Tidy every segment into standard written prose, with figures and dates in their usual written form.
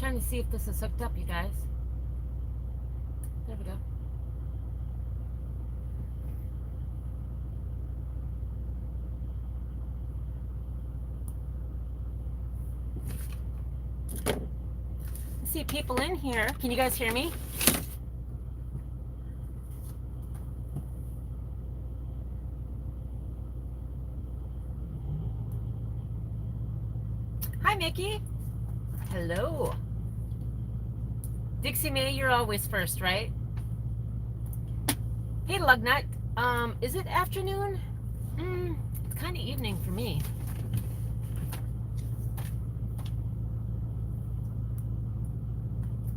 Trying to see if this is hooked up, you guys. There we go. I see people in here. Can you guys hear me? Hi, Mickey. Hello. Dixie May, you're always first, right? Hey, Lugnut. Is it afternoon? It's kind of evening for me.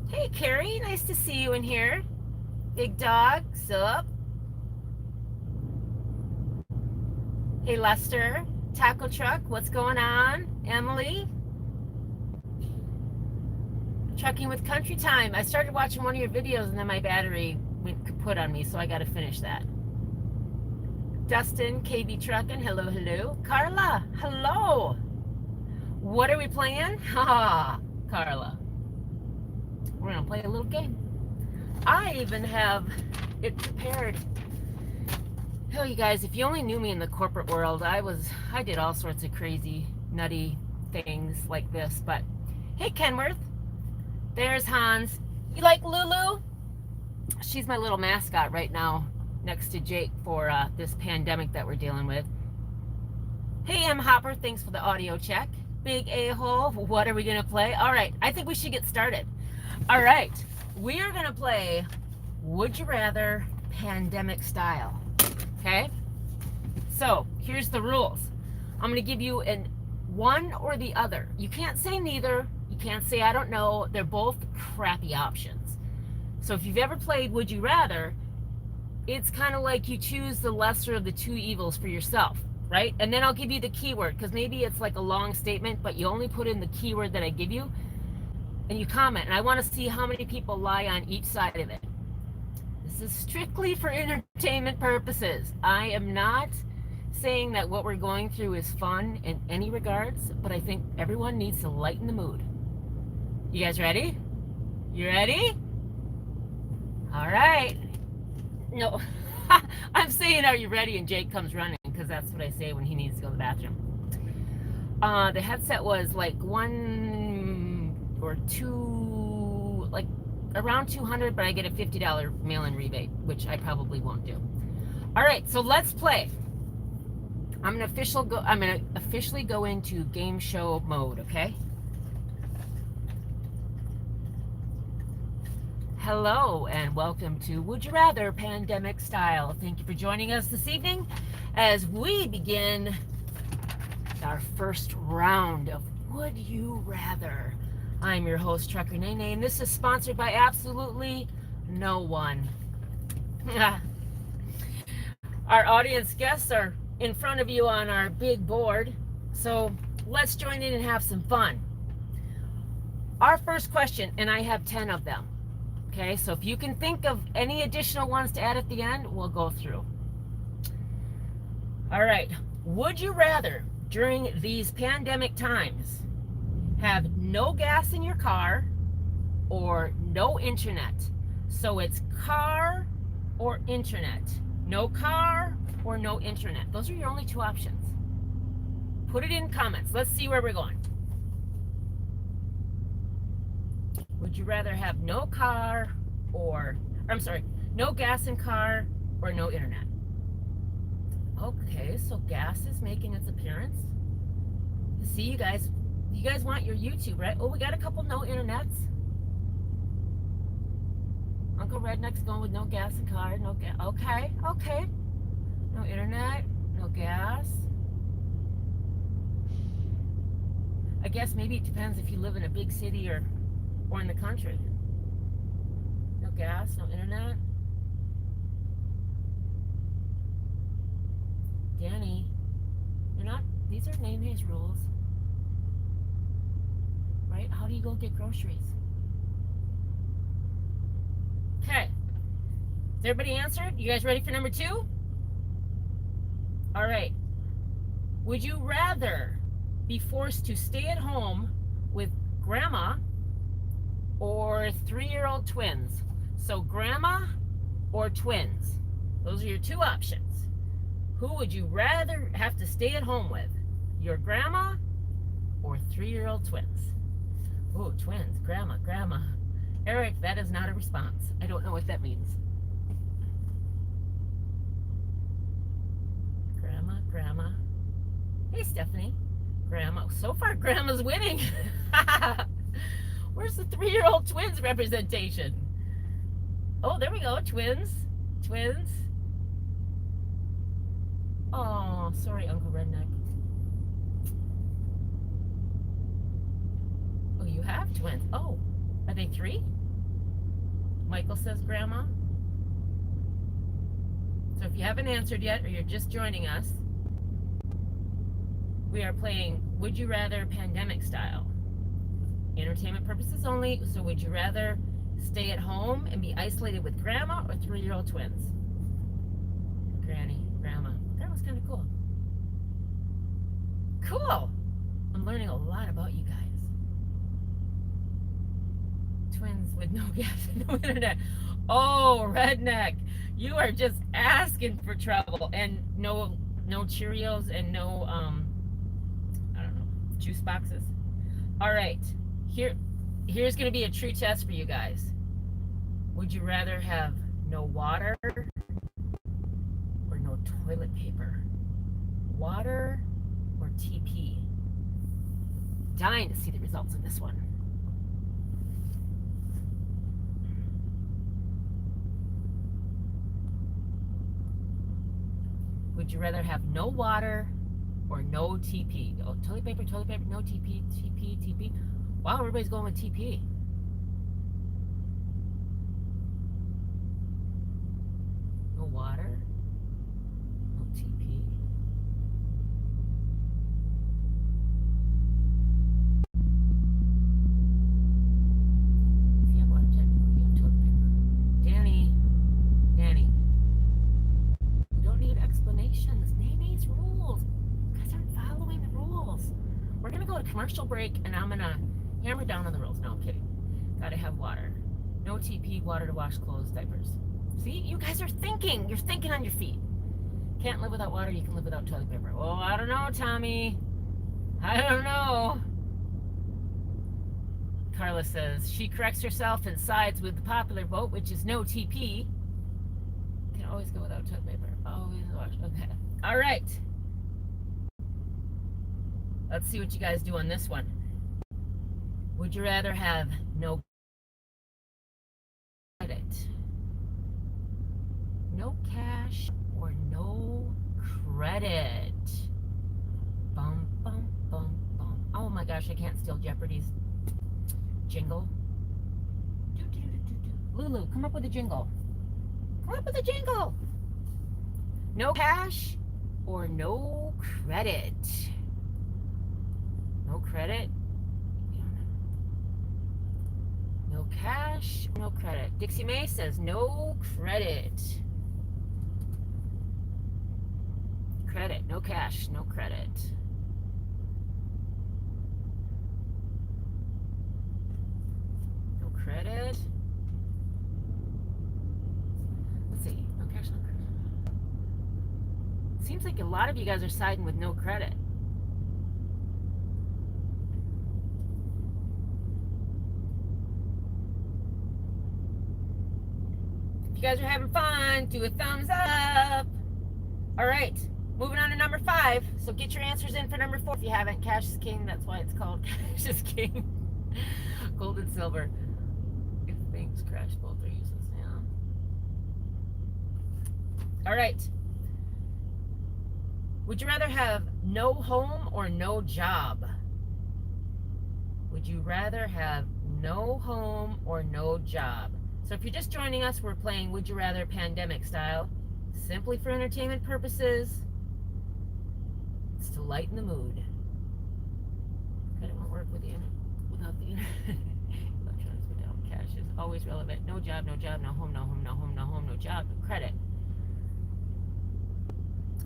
Hey, Carrie. Nice to see you in here. Big dog. Sup? Hey, Lester. Taco Truck. What's going on? Emily. Trucking with Country Time. I started watching one of your videos and then my battery went kaput on me, so I got to finish that. Dustin, KB Trucking. Hello, hello. Carla. Hello. What are we playing? Ha, Carla. We're going to play a little game. I even have it prepared. Hell, you guys, if you only knew me in the corporate world, I did all sorts of crazy, nutty things like this. But hey, Kenworth. There's Hans. You like Lulu? She's my little mascot right now next to Jake for this pandemic that we're dealing with. Hey, M. Hopper. Thanks for the audio check. Big A-hole. What are we going to play? All right. I think we should get started. All right. We are going to play Would You Rather pandemic style. Okay? So, here's the rules. I'm going to give you one or the other. You can't say neither. You can't say I don't know. They're both crappy options. So if you've ever played Would You Rather, it's kind of like you choose the lesser of the two evils for yourself, right? And then I'll give you the keyword, because maybe it's like a long statement, but you only put in the keyword that I give you, and you comment. And I want to see how many people lie on each side of it. This is strictly for entertainment purposes. I am not saying that what we're going through is fun in any regards, but I think everyone needs to lighten the mood. You guys ready? You ready? All right. No, I'm saying, are you ready? And Jake comes running, because that's what I say when he needs to go to the bathroom. The headset was like one or two, like around 200, but I get a $50 mail-in rebate, which I probably won't do. All right, so let's play. I'm gonna officially go into game show mode, okay? Hello and welcome to Would You Rather Pandemic Style. Thank you for joining us this evening as we begin our first round of Would You Rather. I'm your host, truckernaenae, and this is sponsored by absolutely no one. Our audience guests are in front of you on our big board, so let's join in and have some fun. Our first question, and I have 10 of them. Okay, so if you can think of any additional ones to add at the end, we'll go through. All right. Would you rather, during these pandemic times, have no gas in your car or no internet? So it's car or internet. No car or no internet. Those are your only two options. Put it in comments. Let's see where we're going. Would you rather have no car no gas in car or no internet? Okay, so gas is making its appearance. See, you guys want your YouTube, right? Oh, we got a couple no internets. Uncle Redneck's going with no gas in car, no gas. Okay. No internet, no gas. I guess maybe it depends if you live in a big city or in the country. No gas, no internet. Danny, these are name-based rules. Right? How do you go get groceries? Okay. Has everybody answered? You guys ready for number 2? All right. Would you rather be forced to stay at home with grandma or 3-year-old twins? So grandma or twins? Those are your two options. Who would you rather have to stay at home with? Your grandma or 3-year-old twins? Oh, twins, grandma. Eric, that is not a response. I don't know what that means. Grandma. Hey, Stephanie. Grandma. So far, grandma's winning. Where's the 3-year-old twins representation? Oh, there we go. Twins. Oh, sorry, Uncle Redneck. Oh, you have twins. Oh, are they 3? Michael says grandma. So if you haven't answered yet, or you're just joining us, we are playing Would You Rather pandemic style. Entertainment purposes only. So would you rather stay at home and be isolated with grandma or 3-year-old twins? Grandma. Grandma's kind of cool. Cool. I'm learning a lot about you guys. Twins with no gas and no internet. Oh, Redneck. You are just asking for trouble. And no Cheerios and no, I don't know, juice boxes. All right. Here's going to be a true test for you guys. Would you rather have no water or no toilet paper? Water or TP? Dying to see the results of this one. Would you rather have no water or no TP? Oh, toilet paper, no TP. Wow, everybody's going with TP. No water, no TP. If you have water, you have toilet paper. Danny. You don't need explanations. Nene's rules. You guys aren't following the rules. We're going to go to commercial break, and I'm going to hammer down on the rules. No, I'm kidding. Gotta have water. No TP, water to wash clothes, diapers. See, you guys are thinking. You're thinking on your feet. Can't live without water, you can live without toilet paper. Oh, I don't know, Tommy. I don't know. Carla says she corrects herself and sides with the popular vote, which is no TP. Can always go without toilet paper. Always wash. Okay. All right. Let's see what you guys do on this one. Would you rather have no credit, no cash, or no credit? Bum. Oh my gosh, I can't steal Jeopardy's jingle. Lulu, come up with a jingle. No cash or no credit? No credit. No cash, no credit. Dixie May says no credit. Credit, no cash, no credit. No credit. Let's see. No cash, no credit. Seems like a lot of you guys are siding with no credit. If you guys are having fun, do a thumbs up. All right, moving on to number 5. So get your answers in for number 4 if you haven't. Cash is king. That's why it's called Cash is king. Gold and silver. If things crash, both are useless. Yeah. All right. Would you rather have no home or no job? Would you rather have no home or no job? So if you're just joining us, we're playing Would You Rather pandemic style, simply for entertainment purposes. It's to lighten the mood. I don't want to work with the without the electronics without cash is always relevant. No job, no home, no job, no credit.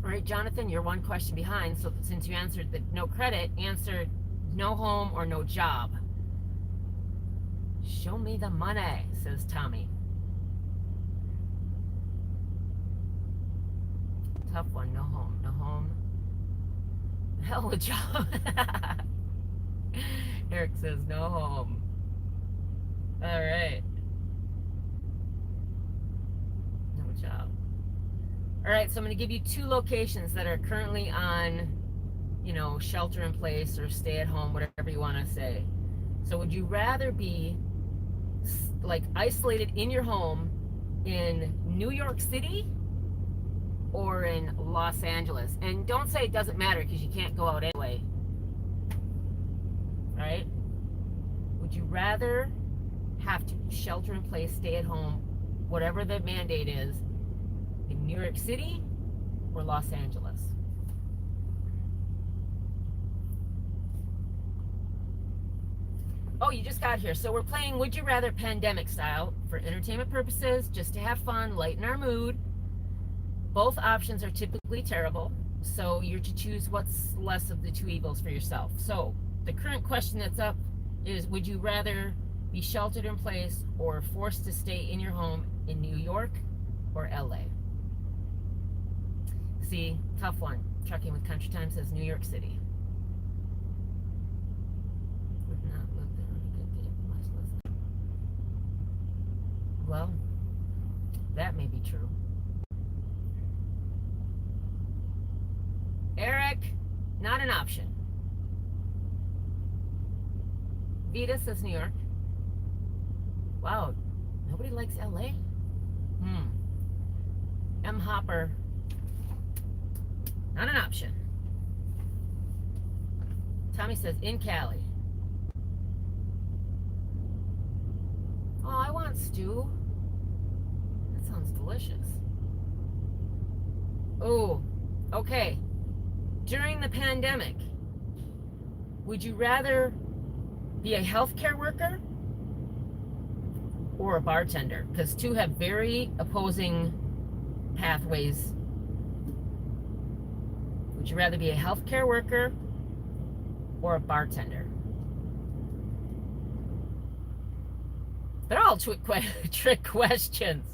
All right, Jonathan, you're one question behind. So since you answered the no credit, answer no home or no job. Show me the money, says Tommy. Tough one. No home. No home. Hell of a job. Eric says no home. All right. No job. All right, so I'm going to give you two locations that are currently on, shelter in place or stay at home, whatever you want to say. So would you rather be like isolated in your home in New York City or in Los Angeles? And don't say it doesn't matter because you can't go out anyway. Right? Would you rather have to shelter in place, stay at home, whatever the mandate is, in New York City or Los Angeles? Oh, you just got here. So we're playing Would You Rather pandemic style for entertainment purposes, just to have fun, lighten our mood. Both options are typically terrible, so you're to choose what's less of the two evils for yourself. So the current question that's up is, would you rather be sheltered in place or forced to stay in your home in New York or LA? See, tough one. Trucking with Country Time says New York City. Would not live there on a good day, much less. Well, that may be true. Eric, not an option. Vita says New York. Wow, nobody likes LA? M. Hopper, not an option. Tommy says in Cali. Oh, I want stew. That sounds delicious. Oh, okay. During the pandemic, would you rather be a healthcare worker or a bartender? Because two have very opposing pathways. Would you rather be a healthcare worker or a bartender? They're all trick questions.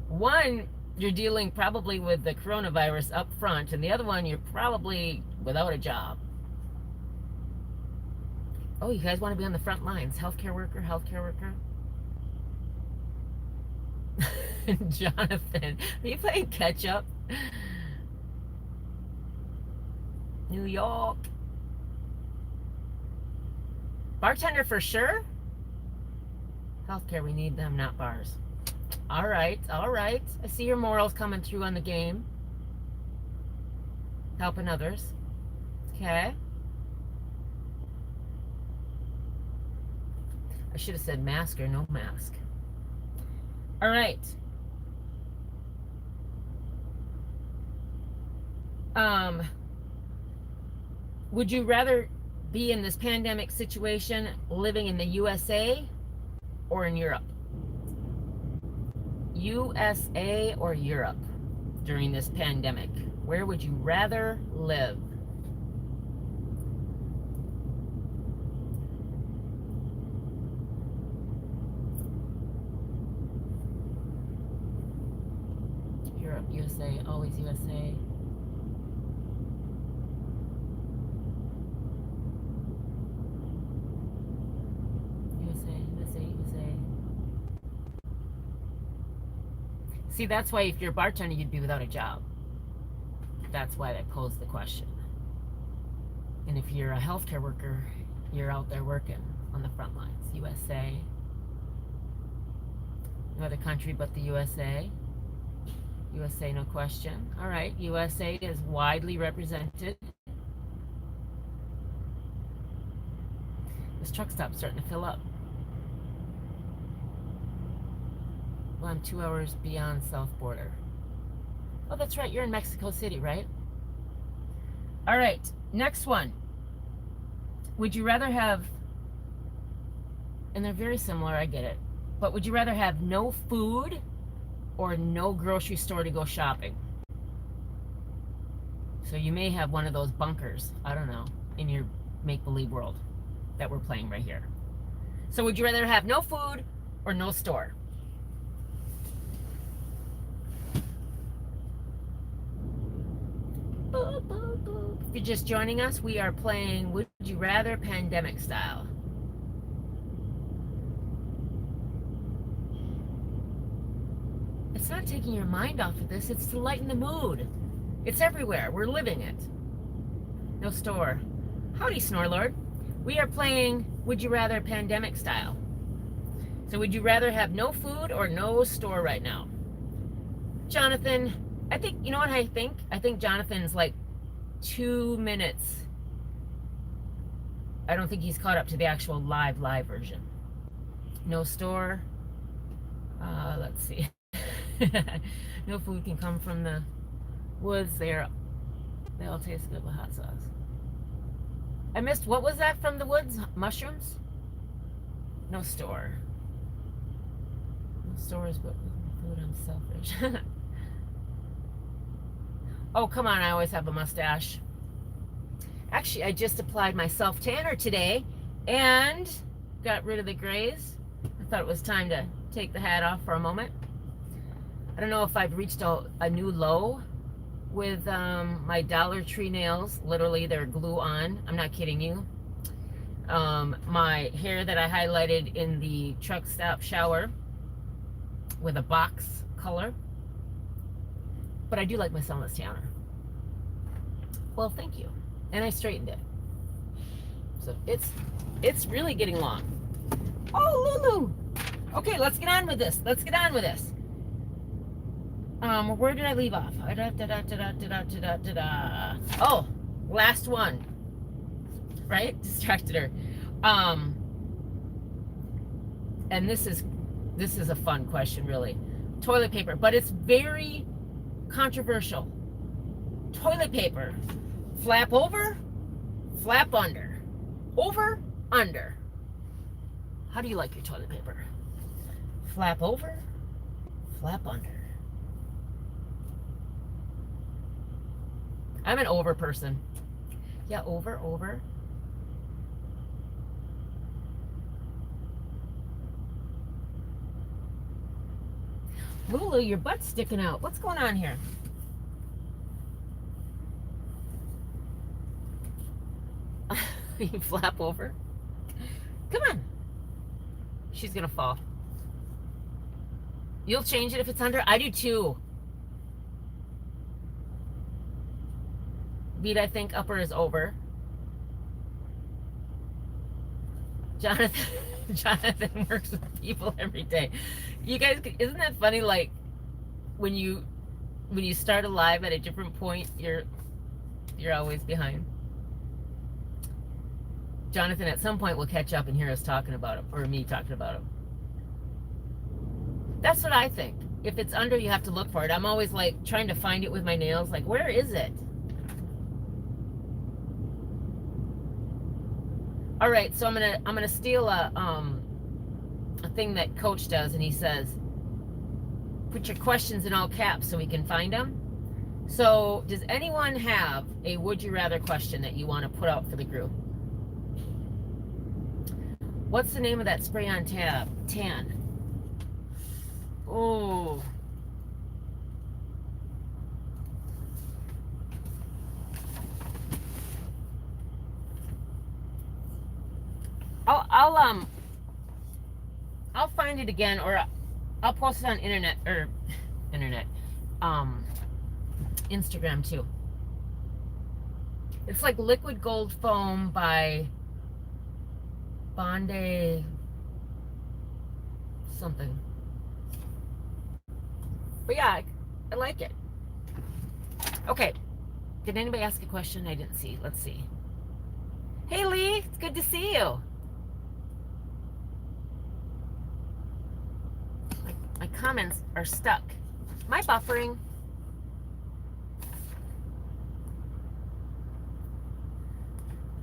One, you're dealing probably with the coronavirus up front, and the other one, you're probably without a job. Oh, you guys want to be on the front lines. Healthcare worker, healthcare worker. Jonathan, are you playing catch up? New York. Bartender for sure. Healthcare, we need them, not bars. All right, all right. I see your morals coming through on the game. Helping others. Okay. I should have said mask or no mask. All right. Would you rather be in this pandemic situation living in the USA or in Europe? USA or Europe during this pandemic? Where would you rather live? Europe, USA, always USA. See, that's why if you're a bartender, you'd be without a job. That's why they posed the question. And if you're a healthcare worker, you're out there working on the front lines. USA. No other country but the USA. USA, no question. All right, USA is widely represented. This truck stop's starting to fill up. Well, I'm 2 hours beyond south border. Oh, that's right. You're in Mexico City, right? All right. Next one. Would you rather have, and they're very similar, I get it, but would you rather have no food or no grocery store to go shopping? So you may have one of those bunkers, I don't know, in your make-believe world. that we're playing right here. So would you rather have no food or no store? Boop, boop, boop. If you're just joining us, we are playing Would You Rather Pandemic Style. It's not taking your mind off of this, it's to lighten the mood. It's everywhere. We're living it. No store. Howdy, Snorlord. We are playing Would You Rather Pandemic Style. So would you rather have no food or no store right now? Jonathan, I think, you know what I think? I think Jonathan's like 2 minutes. I don't think he's caught up to the actual live version. No store. Let's see. No food can come from the woods. They all taste good with hot sauce. I missed, what was that from the woods? Mushrooms? No store. No stores, but with food, I'm selfish. Oh, come on, I always have a mustache. Actually, I just applied my self-tanner today and got rid of the grays. I thought it was time to take the hat off for a moment. I don't know if I've reached a new low with my Dollar Tree nails. Literally, they're glue on. I'm not kidding you. My hair that I highlighted in the truck stop shower with a box color. But I do like my sunless tanner. Well, thank you. And I straightened it. So it's really getting long. Oh, Lulu! Okay, let's get on with this. Where did I leave off? Oh, last one. Right? Distracted her. And this is a fun question, really. Toilet paper, but it's very controversial. Toilet paper. Flap over, flap under. Over, under. How do you like your toilet paper? Flap over, flap under. I'm an over person. Yeah, over. Lulu, your butt's sticking out. What's going on here? You flap over. Come on. She's gonna fall. You'll change it if it's under? I do too. Beat, I think upper is over. Jonathan works with people every day. You guys, isn't that funny? Like when you start a live at a different point, you're always behind. Jonathan at some point will catch up and hear us talking about him, or me talking about him. That's what I think. If it's under, you have to look for it. I'm always like trying to find it with my nails. Like, where is it? All right, so I'm gonna steal a thing that Coach does, and he says, put your questions in all caps so we can find them. So, does anyone have a would you rather question that you want to put out for the group? What's the name of that spray on tan? Oh. I'll find it again, or I'll post it on Instagram too. It's like Liquid Gold Foam by Bondi something. But yeah, I like it. Okay. Did anybody ask a question? I didn't see. Let's see. Hey Lee, it's good to see you. My comments are stuck. Am I buffering?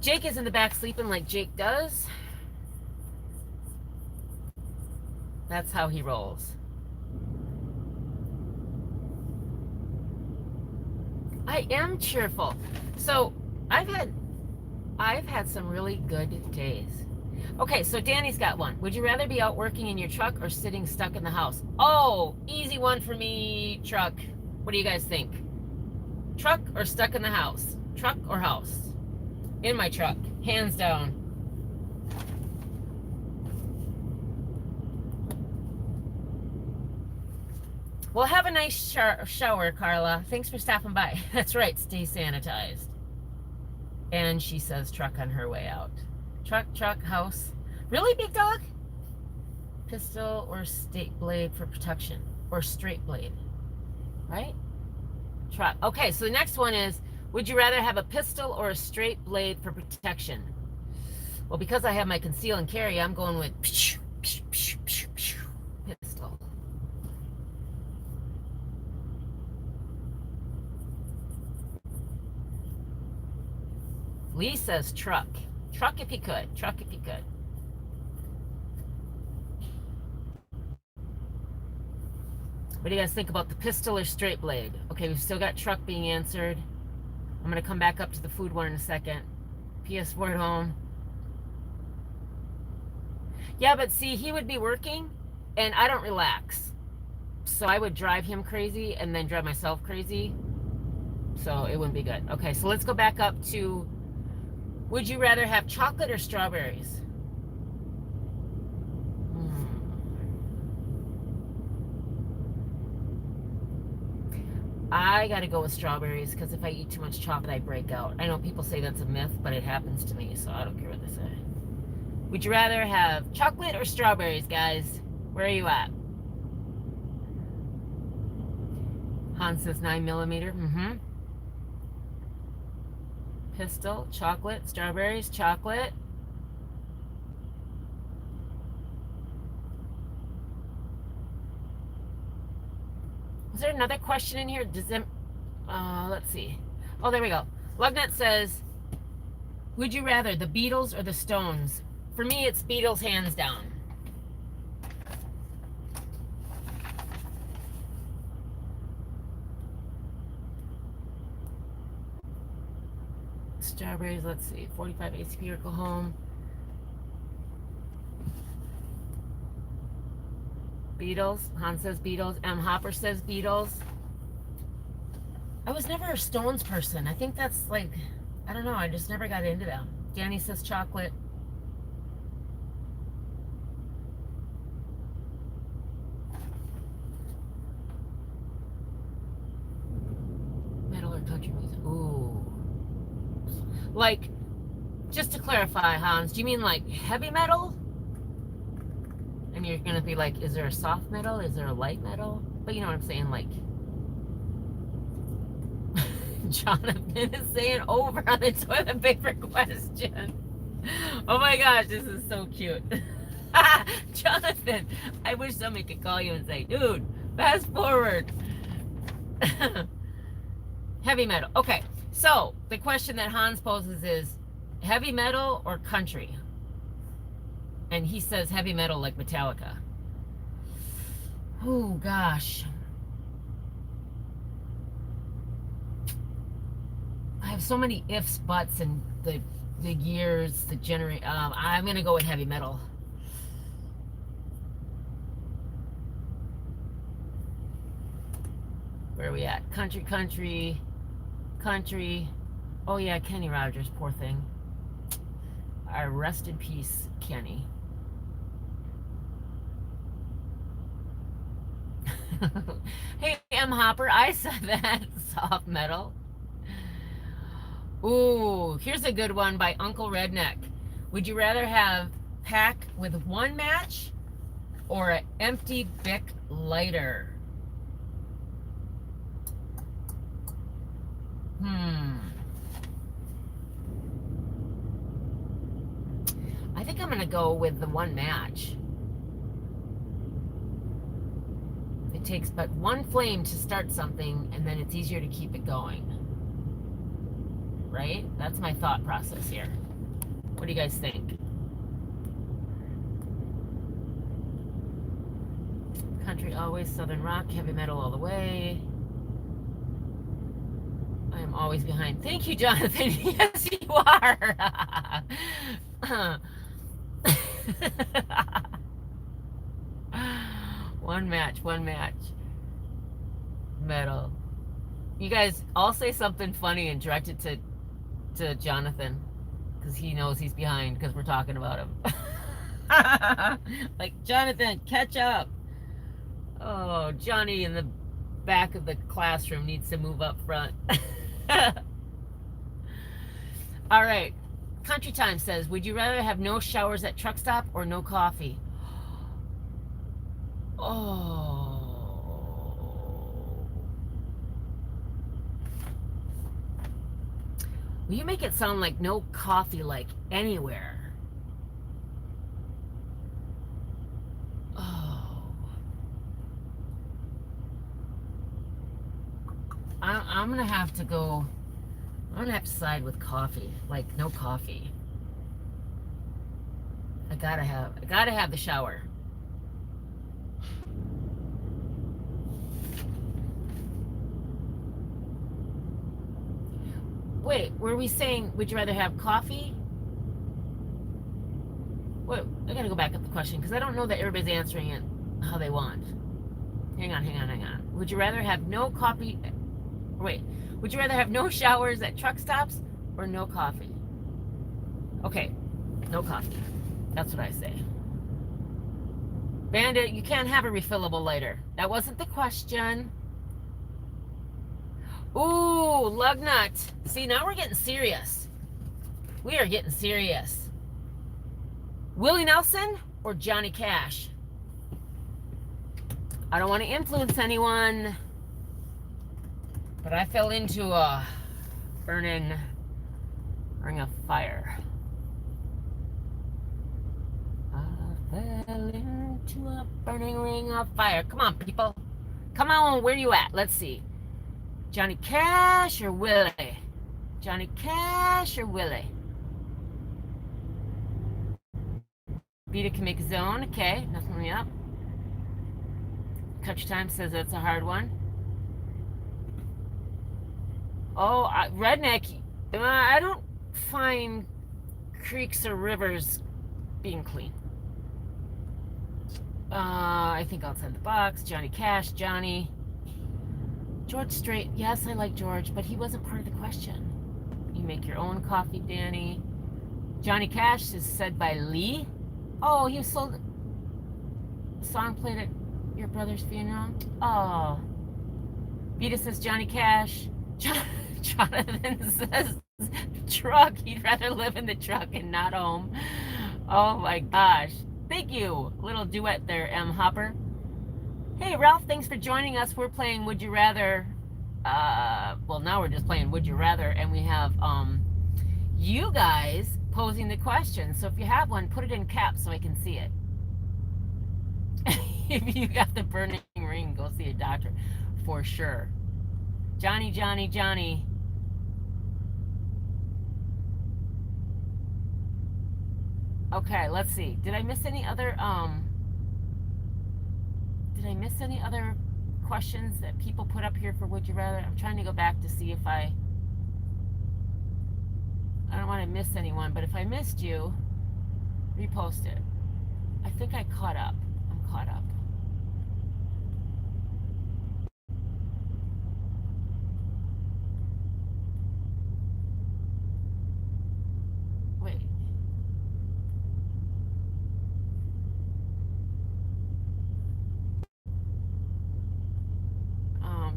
Jake is in the back sleeping like Jake does. That's how he rolls. I am cheerful. So I've had some really good days. Okay, so Danny's got one. Would you rather be out working in your truck or sitting stuck in the house? Oh, easy one for me, truck. What do you guys think? Truck or stuck in the house? Truck or house? In my truck, hands down. Well, have a nice shower, Carla. Thanks for stopping by. That's right, stay sanitized. And she says truck on her way out. Truck, house. Really, big dog? Pistol or straight blade for protection? Or straight blade, right? Truck. Okay, so the next one is, would you rather have a pistol or a straight blade for protection? Well, because I have my conceal and carry, I'm going with pistol. Lee says truck. Truck if you could. Truck if you could. What do you guys think about the pistol or straight blade? Okay, we've still got truck being answered. I'm going to come back up to the food one in a second. PS4 at home. Yeah, but see, he would be working, and I don't relax. So I would drive him crazy and then drive myself crazy. So it wouldn't be good. Okay, so let's go back up to, would you rather have chocolate or strawberries? I got to go with strawberries because if I eat too much chocolate, I break out. I know people say that's a myth, but it happens to me, so I don't care what they say. Would you rather have chocolate or strawberries, guys? Where are you at? Hans says 9mm. Mm-hmm. Pistol, chocolate, strawberries, chocolate. Is there another question in here? Does it, let's see. Oh, there we go. Lugnet says, would you rather the Beatles or the Stones? For me, it's Beatles, hands down. Strawberries, let's see. 45 ACP or go home. Beatles. Han says Beatles. M. Hopper says Beatles. I was never a Stones person. I think that's like, I don't know. I just never got into them. Danny says chocolate. Metal or country music? Ooh. Like, just to clarify, Hans, do you mean like heavy metal? And you're gonna be like, is there a soft metal? Is there a light metal? But you know what I'm saying, like. Jonathan is saying over on the toilet paper question. Oh my gosh, this is so cute. Jonathan, I wish somebody could call you and say, dude, fast forward. Heavy metal. Okay, so the question that Hans poses is heavy metal or country? And he says heavy metal like Metallica. Oh gosh. I have so many ifs, buts, and the years, the generate. I'm gonna go with heavy metal. Where are we at? Country. Oh yeah, Kenny Rogers, poor thing. Rest in peace, Kenny. Hey, M. Hopper, I said that. Soft metal. Ooh, here's a good one by Uncle Redneck. Would you rather have pack with one match or an empty Bic lighter? I think I'm gonna go with the one match. It takes but one flame to start something, and then it's easier to keep it going. Right? That's my thought process here. What do you guys think? Country always, Southern rock, heavy metal all the way. I am always behind. Thank you, Jonathan. Yes, you are. One match, one match. Metal. You guys all say something funny and direct it to Jonathan, because he knows he's behind because we're talking about him. Like, Jonathan, catch up. Oh, Johnny in the back of the classroom needs to move up front. All right. Country Time says, would you rather have no showers at truck stop or no coffee? Oh. Well, you make it sound like no coffee, like anywhere. Oh. I'm going to have to go. I'm going to have to side with coffee. Like, no coffee. I gotta have the shower. Wait, were we saying, would you rather have coffee? Wait, I gotta go back up the question because I don't know that everybody's answering it how they want. Hang on. Would you rather have no coffee? Wait, would you rather have no showers at truck stops or no coffee? Okay, no coffee. That's what I say. Bandit, you can't have a refillable lighter. That wasn't the question. Ooh, lug nut. See, now we're getting serious. We are getting serious. Willie Nelson or Johnny Cash? I don't want to influence anyone, but I fell into a burning ring of fire. I fell into a burning ring of fire. Come on, people. Come on, where you at? Let's see. Johnny Cash or Willie? Johnny Cash or Willie? Vita can make a zone. Okay, nothing me up. Country Time says that's a hard one. Oh, redneck. I don't find creeks or rivers being clean. I think outside the box. Johnny Cash, Johnny. George Strait. Yes, I like George, but he wasn't part of the question. You make your own coffee, Danny. Johnny Cash is said by Lee. Oh, he sold a song played at your brother's funeral. Oh. Vita says Johnny Cash. Jonathan says truck. He'd rather live in the truck and not home. Oh my gosh. Thank you. Little duet there, M. Hopper. Hey, Ralph, thanks for joining us. We're playing Would You Rather. Well, now we're just playing Would You Rather, and we have you guys posing the question. So if you have one, put it in caps so I can see it. If you got the burning ring, go see a doctor for sure. Johnny. Okay, let's see. Did I miss any other questions that people put up here for Would You Rather? I'm trying to go back to see if I don't want to miss anyone, but if I missed you, repost it. I think I caught up. I'm caught up. Wait.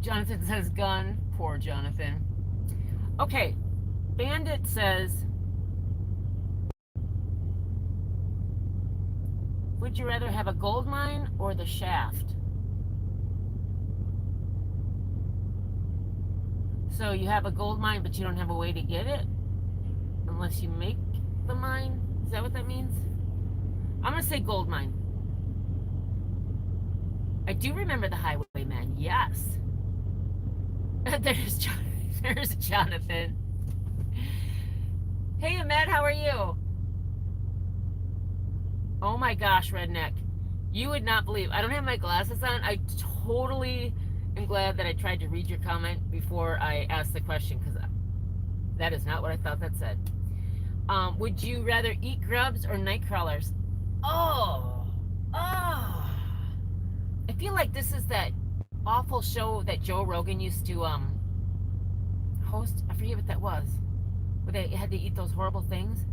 Jonathan says gun. Poor Jonathan. Okay. Bandit says, would you rather have a gold mine or the shaft? So you have a gold mine, but you don't have a way to get it unless you make the mine? Is that what that means? I'm going to say gold mine. I do remember the Highwayman. Yes. There's Jonathan. Hey, Ahmed, how are you? Oh my gosh, redneck. You would not believe. I don't have my glasses on. I totally am glad that I tried to read your comment before I asked the question, because that is not what I thought that said. Would you rather eat grubs or night crawlers? Oh, oh. I feel like this is that awful show that Joe Rogan used to host. I forget what that was. Where they had to eat those horrible things.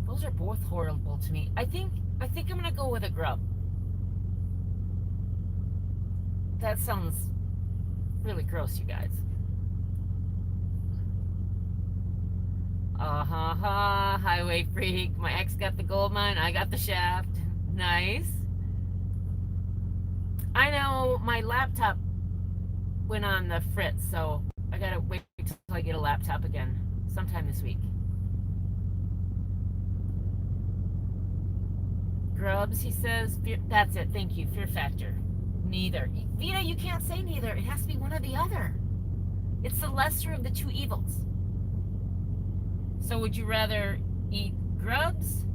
Those are both horrible to me. I think I'm gonna go with a grub. That sounds really gross, you guys. Ha ha, highway freak. My ex got the gold mine, I got the shaft. Nice. I know my laptop went on the fritz, so I gotta wait till I get a laptop again sometime this week. Grubs, he says. Fear, that's it. Thank you. Fear factor. Neither. Vita, you can't say neither. It has to be one or the other. It's the lesser of the two evils. So would you rather eat grubs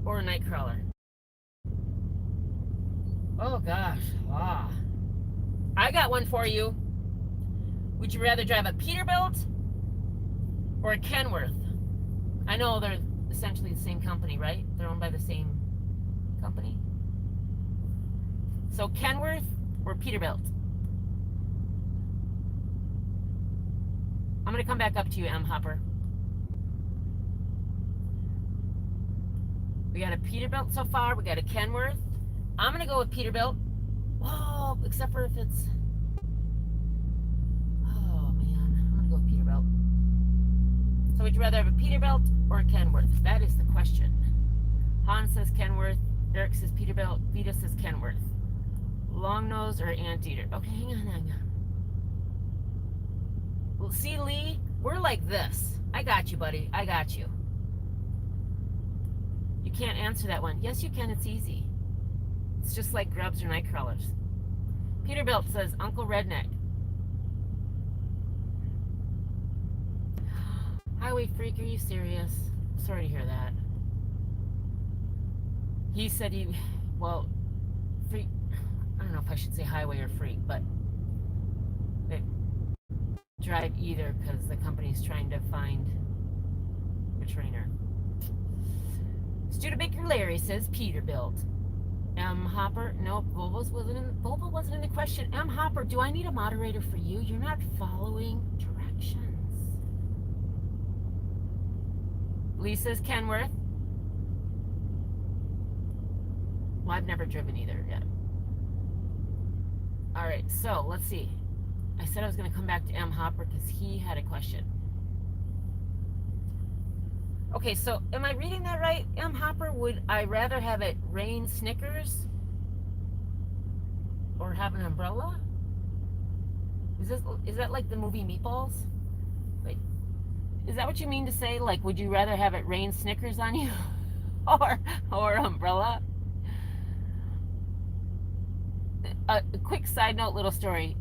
or a nightcrawler? Oh gosh. Ah. I got one for you. Would you rather drive a Peterbilt or a Kenworth? I know they're essentially the same company, right? They're owned by the same company. So Kenworth or Peterbilt? I'm going to come back up to you, M. Hopper. We got a Peterbilt so far. We got a Kenworth. I'm going to go with Peterbilt. Whoa, except for if it's... Oh, man. I'm going to go with Peterbilt. So would you rather have a Peterbilt or a Kenworth? That is the question. Han says Kenworth. Eric says Peterbilt. Vita says Kenworth. Long nose or anteater? Okay, hang on. Well, see, Lee, we're like this. I got you, buddy. I got you. You can't answer that one. Yes, you can. It's easy. It's just like grubs or nightcrawlers. Peterbilt says Uncle Redneck. Highway freak, are you serious? Sorry to hear that. He said well, freak, I don't know if I should say highway or freak, but they drive either because the company's trying to find a trainer. Studebaker Larry says Peterbilt. M. Hopper, nope, Volvo wasn't in the question. M. Hopper, do I need a moderator for you? You're not following directions. Lee says Kenworth. Well, I've never driven either yet. All right, so let's see. I said I was going to come back to M. Hopper because he had a question. Okay, so am I reading that right, M. Hopper? Would I rather have it rain Snickers or have an umbrella? Is that like the movie Meatballs? Like, is that what you mean to say? Like, would you rather have it rain Snickers on you or umbrella? A quick side note, little story.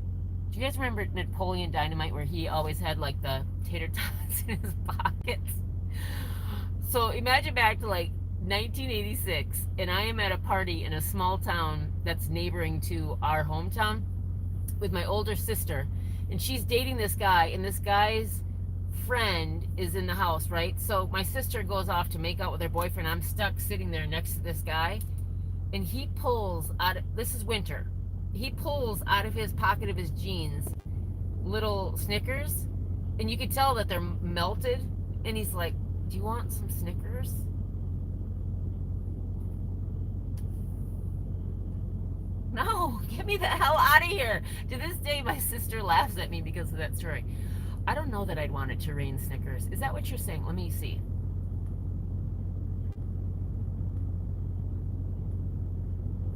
Do you guys remember Napoleon Dynamite where he always had like the tater tots in his pockets? So imagine back to like 1986, and I am at a party in a small town that's neighboring to our hometown with my older sister, and she's dating this guy, and this guy's friend is in the house, right? So my sister goes off to make out with her boyfriend. I'm stuck sitting there next to this guy, and he pulls out, this is winter, he pulls out of his pocket of his jeans little Snickers, and you could tell that they're melted, and he's like, do you want some Snickers? No, get me the hell out of here. To this day, my sister laughs at me because of that story. I don't know that I'd want it to rain Snickers. Is that what you're saying? Let me see.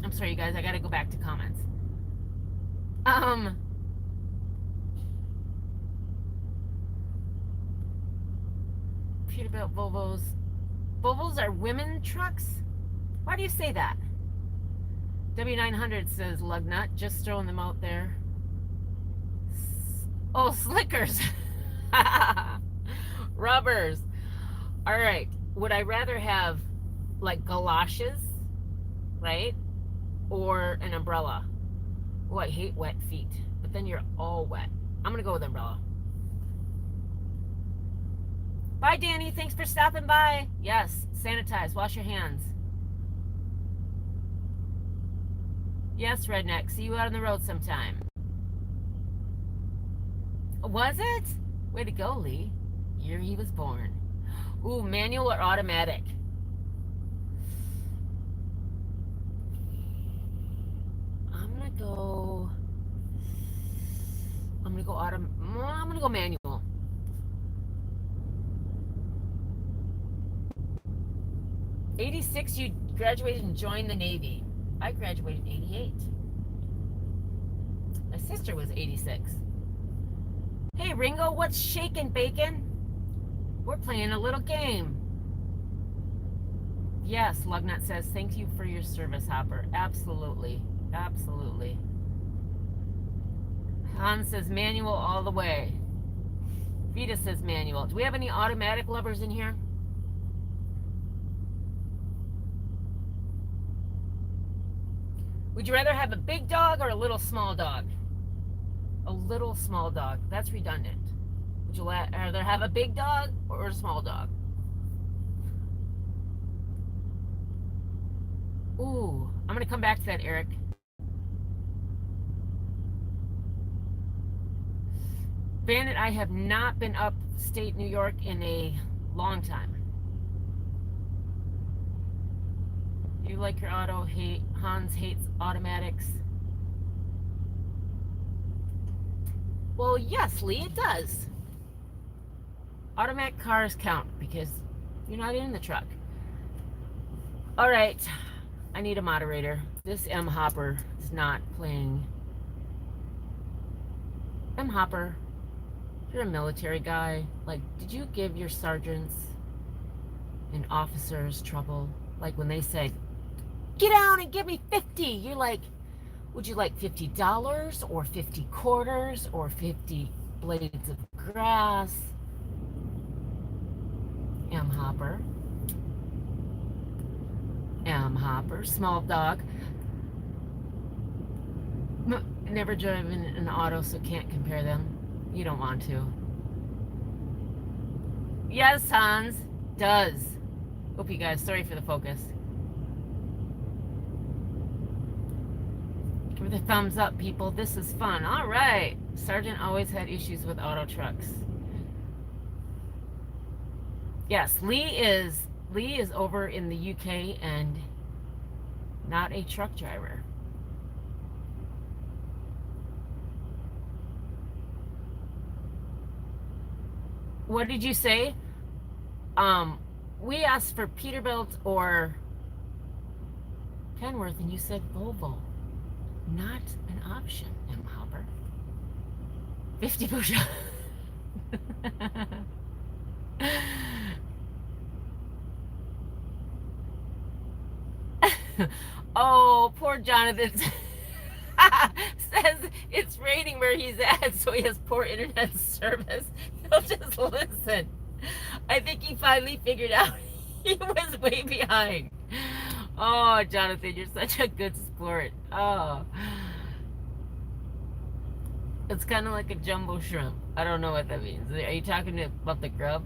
I'm sorry, you guys. I gotta go back to comments. Peterbilt Volvos. Volvos are women trucks? Why do you say that? W900 says lug nut. Just throwing them out there. Oh, slickers. Rubbers. All right. Would I rather have like galoshes, right? Or an umbrella? Oh, I hate wet feet. But then you're all wet. I'm going to go with umbrella. Bye, Danny. Thanks for stopping by. Yes, sanitize. Wash your hands. Yes, redneck. See you out on the road sometime. Was it? Way to go, Lee. Year he was born. Ooh, manual or automatic? I'm gonna go. I'm gonna go I'm gonna go manual. '86, you graduated and joined the Navy. I graduated in '88. My sister was '86. Hey, Ringo, what's shaking, bacon? We're playing a little game. Yes, Lugnut says, thank you for your service, Hopper. Absolutely. Absolutely. Hans says, manual all the way. Vita says, manual. Do we have any automatic lovers in here? Would you rather have a big dog or a little small dog? A little small dog. That's redundant. Would you rather have a big dog or a small dog? Ooh, I'm going to come back to that, Eric. Bandit, I have not been upstate New York in a long time. You like your auto? Hans hates automatics. Well, yes, Lee, it does. Automatic cars count because you're not in the truck. All right, I need a moderator. This M. Hopper is not playing. M. Hopper, you're a military guy. Like, did you give your sergeants and officers trouble? Like when they say, get down and give me 50. You're like, would you like $50 or 50 quarters or 50 blades of grass? M. Hopper. M. Hopper, small dog. Never driven an auto, so can't compare them. You don't want to. Yes, Hans, does. Hope you guys, sorry for the focus. Give the thumbs up, people. This is fun. All right. Sergeant always had issues with auto trucks. Yes, Lee is over in the UK and not a truck driver. What did you say? We asked for Peterbilt or Kenworth, and you said Volvo. Not an option, M. Hopper. 50 push-ups. Oh, poor Jonathan says it's raining where he's at, so he has poor internet service. He'll just listen. I think he finally figured out he was way behind. Oh, Jonathan, you're such a good sport. Oh. It's kind of like a jumbo shrimp. I don't know what that means. Are you talking about the grub?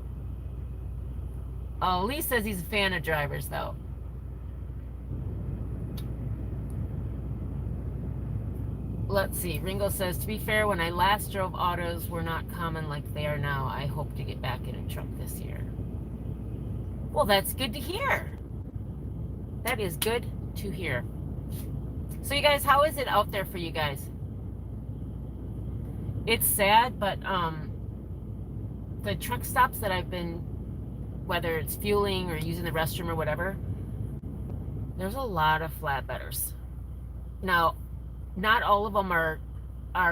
Oh, Lee says he's a fan of drivers, though. Let's see. Ringo says, to be fair, when I last drove, autos were not common like they are now. I hope to get back in a truck this year. Well, that's good to hear. That is good to hear. So, you guys, how is it out there for you guys? It's sad, but the truck stops that I've been, whether it's fueling or using the restroom or whatever, there's a lot of flatbedders. Now, not all of them are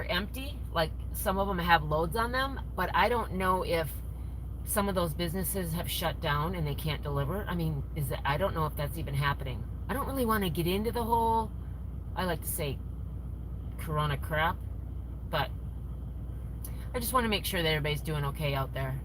empty. Like, some of them have loads on them, but I don't know if some of those businesses have shut down and they can't deliver. I mean, I don't know if that's even happening. I don't really want to get into the whole, I like to say, corona crap, but I just want to make sure that everybody's doing okay out there.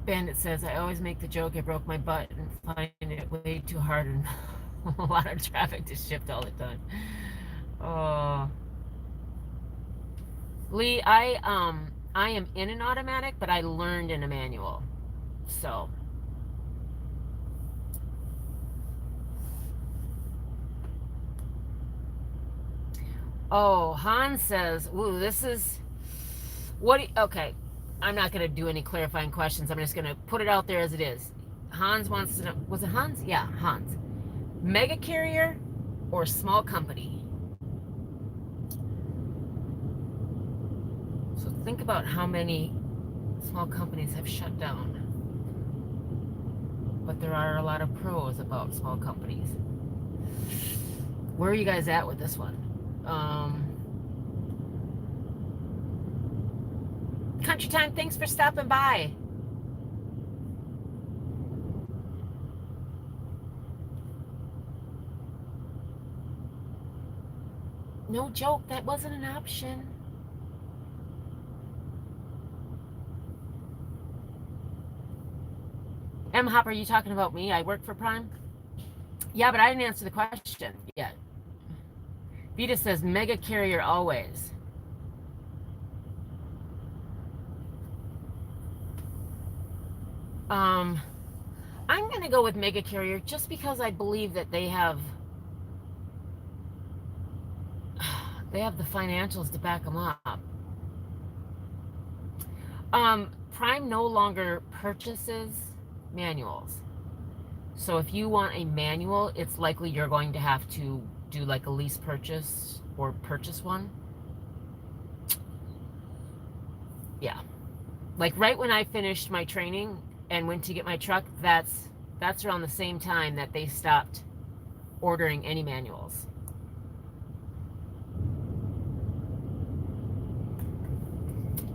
Bandit says, I always make the joke I broke my butt and find it way too hard and a lot of traffic to shift all the time. Oh. Lee, I'm I am in an automatic, but I learned in a manual. So. Oh, Hans says, ooh, this is, okay. I'm not going to do any clarifying questions. I'm just going to put it out there as it is. Hans wants to know, was it Hans? Yeah, Hans. Mega carrier or small company? So think about how many small companies have shut down. But there are a lot of pros about small companies. Where are you guys at with this one? Country Time, thanks for stopping by. No joke, that wasn't an option. M. Hopper, are you talking about me? I work for Prime? Yeah, but I didn't answer the question yet. Vita says mega carrier always. I'm going to go with mega carrier just because I believe that they have the financials to back them up. Prime no longer purchases manuals. So if you want a manual, it's likely you're going to have to do like a lease purchase or purchase one. Yeah. Like right when I finished my training and went to get my truck, that's around the same time that they stopped ordering any manuals.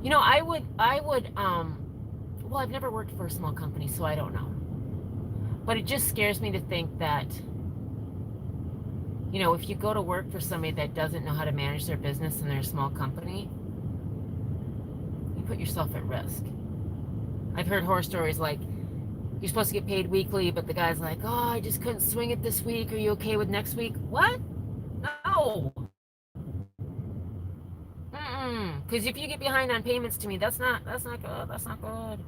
You know, I would well, I've never worked for a small company, so I don't know. But it just scares me to think that, you know, if you go to work for somebody that doesn't know how to manage their business and they're a small company, you put yourself at risk. I've heard horror stories like, you're supposed to get paid weekly, but the guy's like, oh, I just couldn't swing it this week. Are you okay with next week? What? No. Because if you get behind on payments to me, that's not good. That's not good.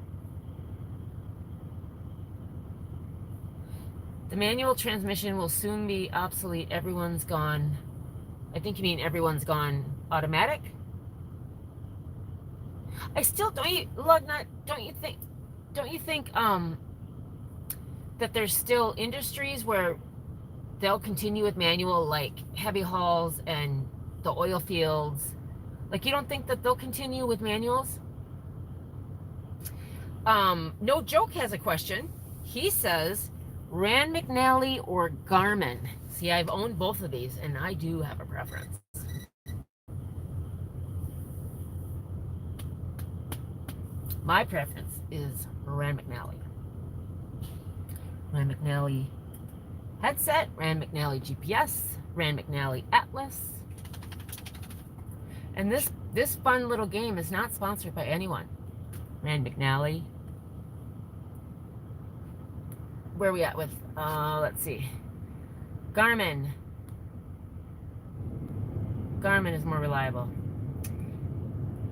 The manual transmission will soon be obsolete. Everyone's gone. I think you mean everyone's gone automatic. I still don't you think that there's still industries where they'll continue with manual, like heavy hauls and the oil fields. Like, you don't think that they'll continue with manuals? No Joke has a question. He says, Rand McNally or Garmin? See, I've owned both of these, and I do have a preference. My preference is Rand McNally. Rand McNally headset, Rand McNally GPS, Rand McNally Atlas. And this fun little game is not sponsored by anyone. Rand McNally. Where are we at with, let's see. Garmin. Garmin is more reliable.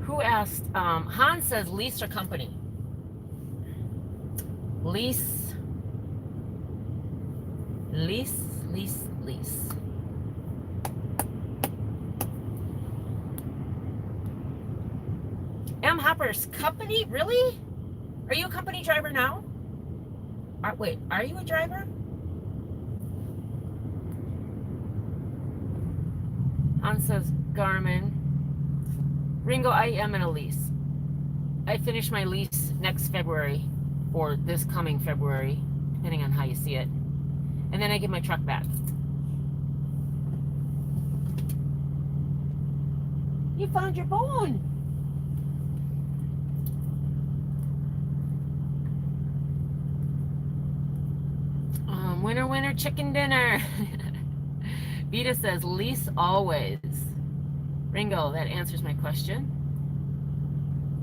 Who asked? Hans says lease or company? Lease. Lease. M. Hopper's company? Really? Are you a company driver now? Wait, are you a driver? Hans says Garmin. Ringo, I am in a lease. I finish my lease next February, or this coming February, depending on how you see it. And then I get my truck back. You found your bone. Winner, chicken dinner. Vita says lease always. Ringo, that answers my question.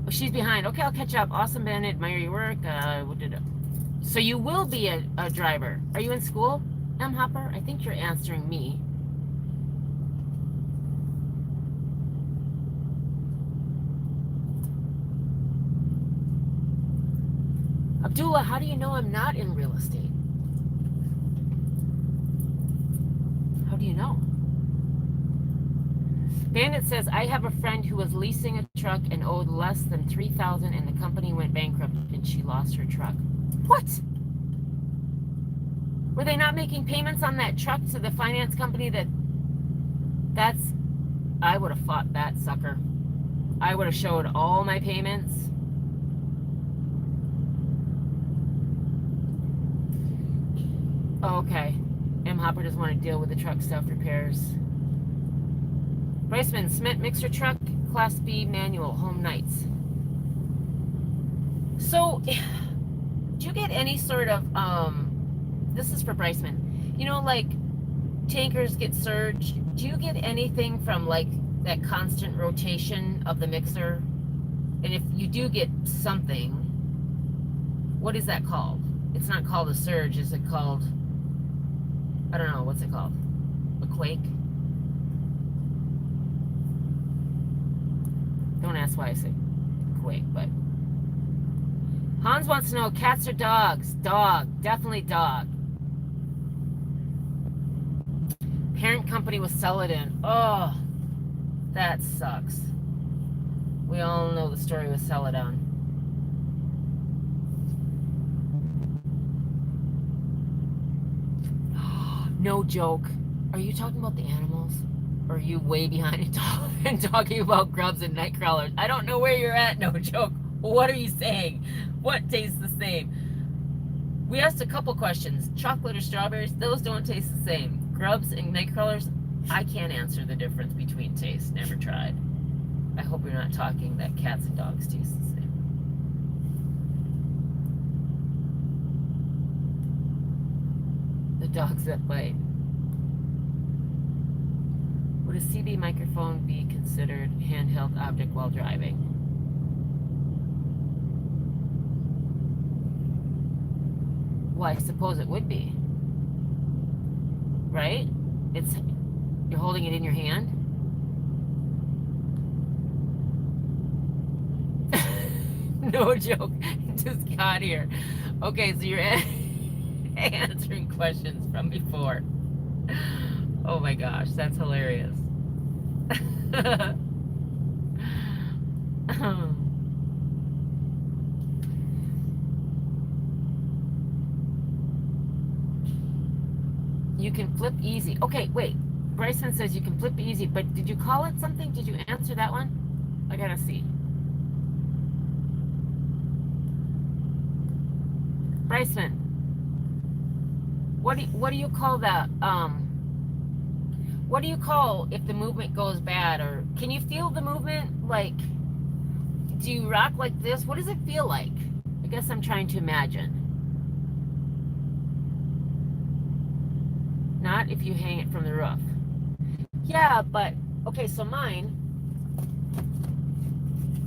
Oh, she's behind. Okay, I'll catch up. Awesome, Ben. Admire your work. So you will be a driver. Are you in school, M. Hopper? I think you're answering me. Abdullah, how do you know I'm not in real estate? How do you know? Bandit says, I have a friend who was leasing a truck and owed less than $3,000 and the company went bankrupt and she lost her truck. What? Were they not making payments on that truck to the finance company? I would have fought that sucker. I would have showed all my payments. Oh, okay. M. Hopper doesn't want to deal with the truck stuff repairs. Bryceman, Smith mixer truck, Class B manual, home nights. So, do you get any sort of, this is for Bryceman, you know, like, tankers get surged. Do you get anything from, like, that constant rotation of the mixer? And if you do get something, what is that called? It's not called a surge. Is it called, I don't know, what's it called? A quake? Don't ask why I say quake, but Hans wants to know, cats or dogs? Dog. Definitely dog. Parent company was Celadon. Oh, that sucks. We all know the story with Celadon. No joke. Are you talking about the animals? Or are you way behind and talking about grubs and night crawlers? I don't know where you're at, no joke. What are you saying? What tastes the same? We asked a couple questions. Chocolate or strawberries? Those don't taste the same. Grubs and night crawlers? I can't answer the difference between tastes. Never tried. I hope you're not talking that cats and dogs taste the same. The dogs that bite. Would a CB microphone be considered handheld object while driving? Well, I suppose it would be. Right? You're holding it in your hand? No joke. Just got here. Okay, so you're answering questions from before. Oh my gosh, that's hilarious. You can flip easy. Okay, wait. Bryson says you can flip easy, but did you call it something? Did you answer that one? I gotta see. Bryson, what do you call that? What do you call if the movement goes bad? Or can you feel the movement? Like, do you rock like this? What does it feel like? I guess I'm trying to imagine. Not if you hang it from the roof. Yeah, but, okay, so mine,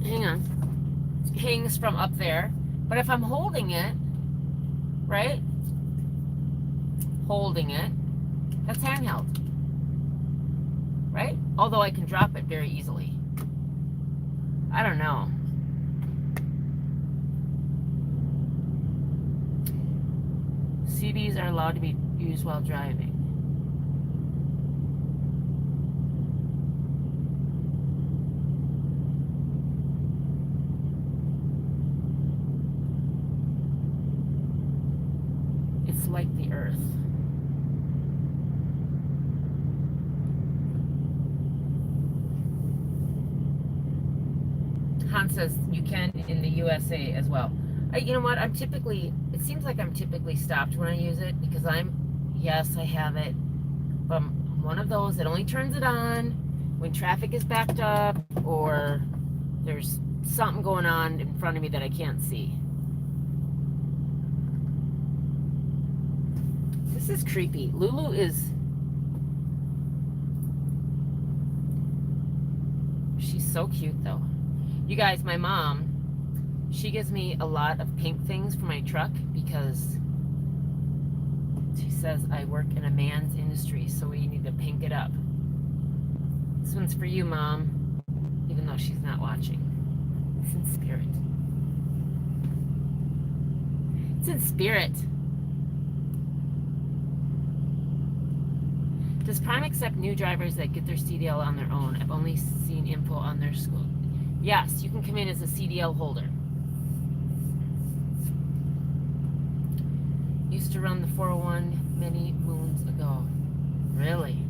hang on, hangs from up there. But if I'm holding it, right? Holding it, that's handheld. Right? Although I can drop it very easily. I don't know. CBs are allowed to be used while driving. It's like the earth. Han says you can in the USA as well. You know what? It seems like I'm typically stopped when I use it because yes, I have it. But I'm one of those that only turns it on when traffic is backed up or there's something going on in front of me that I can't see. This is creepy. Lulu she's so cute though. You guys, my mom, she gives me a lot of pink things for my truck because she says I work in a man's industry, so we need to pink it up. This one's for you, Mom, even though she's not watching. It's in spirit. It's in spirit. Does Prime accept new drivers that get their CDL on their own? I've only seen info on their school. Yes, you can come in as a CDL holder. Used to run the 401 many moons ago. Really?